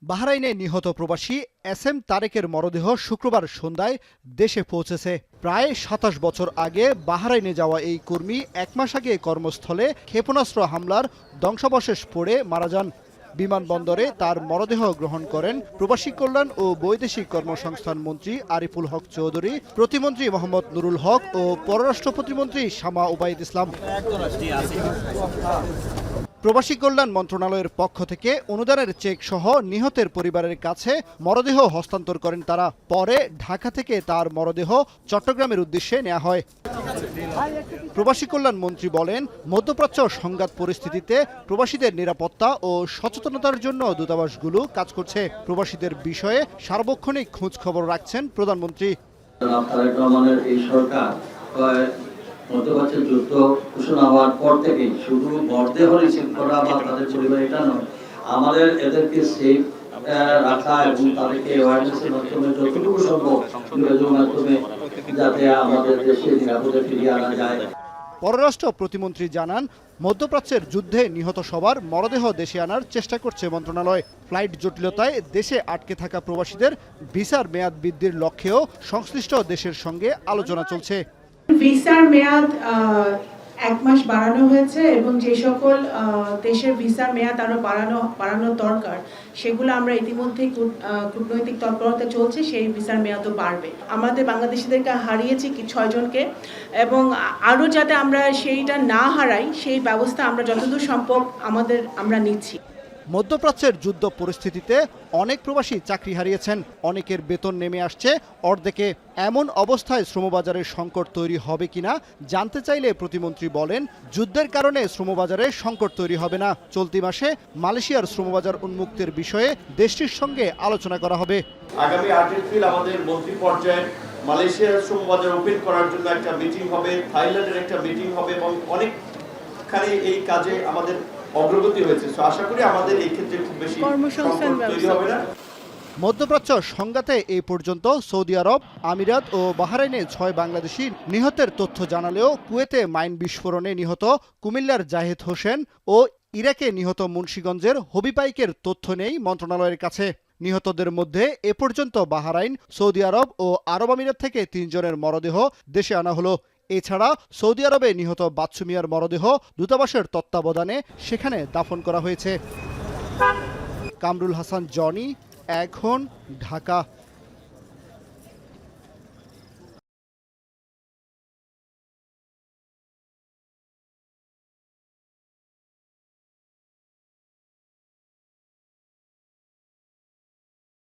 বাহরাইনে নিহত প্রবাসী এসএম তারেকের মরদেহ শুক্রবার সন্ধ্যায় দেশে পৌঁছেছে। প্রায় ২৭ বছর আগে বাহরাইনে যাওয়া এই কর্মী ১ মাস আগে কর্মস্থলে ক্ষেপণাস্ত্র হামলার ধ্বংসাবশেষ পড়ে মারা যান। বিমানবন্দরে তার মরদেহ গ্রহণ করেন প্রবাসী কল্যাণ ও বৈদেশিক কর্মসংস্থান মন্ত্রী আরিফুল হক চৌধুরী, প্রতিমন্ত্রী মোহাম্মদ নুরুল হক ও পররাষ্ট্র প্রতিমন্ত্রী শামা ওবায়দ ইসলাম। প্রবাসী কল্যাণ মন্ত্রণালয়ের পক্ষ থেকে অনুদানের চেক সহ নিহতের পরিবারের কাছে মরদেহ হস্তান্তর করেন তারা। পরে ঢাকা থেকে তার মরদেহ চট্টগ্রামের উদ্দেশ্যে নেওয়া হয়। প্রবাসী কল্যাণ মন্ত্রী বলেন, মধ্যপ্রাচ্য সংঘাত পরিস্থিতিতে প্রবাসীদের নিরাপত্তা ও সচেতনতার জন্য দূতাবাসগুলো কাজ করছে। প্রবাসীদের বিষয়ে সার্বক্ষণিক খোঁজ খবর রাখছেন প্রধানমন্ত্রী। তারেক রহমানের এই সরকার মধ্যপ্রাচ্যের যুদ্ধ ঘোষণা হওয়ার পর থেকেই শুধু মরদেহ রিসিভ করা বা তাদের পরিবার এটা নয়, আমাদের এদেরকে সেফ রাখা এবং তাদেরকে অ্যাওয়ারনেসের মাধ্যমে যতটুকু সম্ভব যোগাযোগের মাধ্যমে যাতে আমাদের দেশে নিরাপদে ফিরিয়ে আনা যায়। পররাষ্ট্র প্রতিমন্ত্রী জানান, মধ্যপ্রাচ্যের যুদ্ধে নিহত সবার মরদেহ দেশে আনার চেষ্টা করছে মন্ত্রণালয়। ফ্লাইট জটিলতায় দেশে আটকে থাকা প্রবাসীদের ভিসার মেয়াদ বৃদ্ধির লক্ষ্যেও সংশ্লিষ্ট দেশের সঙ্গে আলোচনা চলছে। ভিসার মেয়াদ 1 মাস বাড়ানো হয়েছে এবং যে সকল দেশের ভিসার মেয়াদ আরো বাড়ানো দরকার সেগুলো আমরা ইতিমধ্যে কূটনৈতিক তৎপরতা চলছে, সেই ভিসার মেয়াদও বাড়বে। আমাদের বাংলাদেশিদেরকে হারিয়েছি 6 জনকে এবং আরো যাতে আমরা সেইটা না হারাই সেই ব্যবস্থা আমরা যতদূর সম্ভব আমরা নিচ্ছি। মধ্যপ্রাচ্যের যুদ্ধ পরিস্থিতিতে অনেক প্রবাসী চাকরি হারিয়েছেন, অনেকের বেতন নেমে আসছে অর্ধেকে। এমন অবস্থায় শ্রমবাজারের সংকট তৈরি হবে কিনা জানতে চাইলে প্রতিমন্ত্রী বলেন, যুদ্ধের কারণে শ্রমবাজারে সংকট তৈরি হবে না। চলতি মাসে মালয়েশিয়ার শ্রমবাজার উন্মুক্তের বিষয়ে দেশটির সঙ্গে আলোচনা করা হবে। আগামী ৮ এপ্রিল আমাদের মন্ত্রী পর্যায়ে মালয়েশিয়ার শ্রমবাজার ওপেন করার জন্য একটা মিটিং হবে, থাইল্যান্ডের একটা মিটিং হবে এবং অনেকখানি এই কাজে আমাদের অগ্রগতি হয়েছে। আশা করি আমাদের এই ক্ষেত্রে খুব বেশি কর্মসংস্থান তৈরি হবে না। মধ্যপ্রাচ্য সংঘাতে এই পর্যন্ত সৌদি আরব, আমিরাত ও বাহরাইনে ৬ বাংলাদেশি নিহতের তথ্য জানালেও কুয়েতে মাইন বিস্ফোরণে নিহত কুমিল্লার জাহেদ হোসেন ও ইরাকে নিহত মুন্সিগঞ্জের হবিপাইকের তথ্য নেই মন্ত্রণালয়ের কাছে। নিহতদের মধ্যে এ পর্যন্ত বাহরাইন, সৌদি আরব ও আরব আমিরাত থেকে ৩ জনের মরদেহ দেশে আনা হলো। এছাড়া সৌদি আরবে নিহত বাচ্চু মিয়ার মরদেহ দূতাবাসের তত্ত্বাবধানে সেখানে দাফন করা হয়েছে। কামরুল হাসান, জনি, এখন, ঢাকা।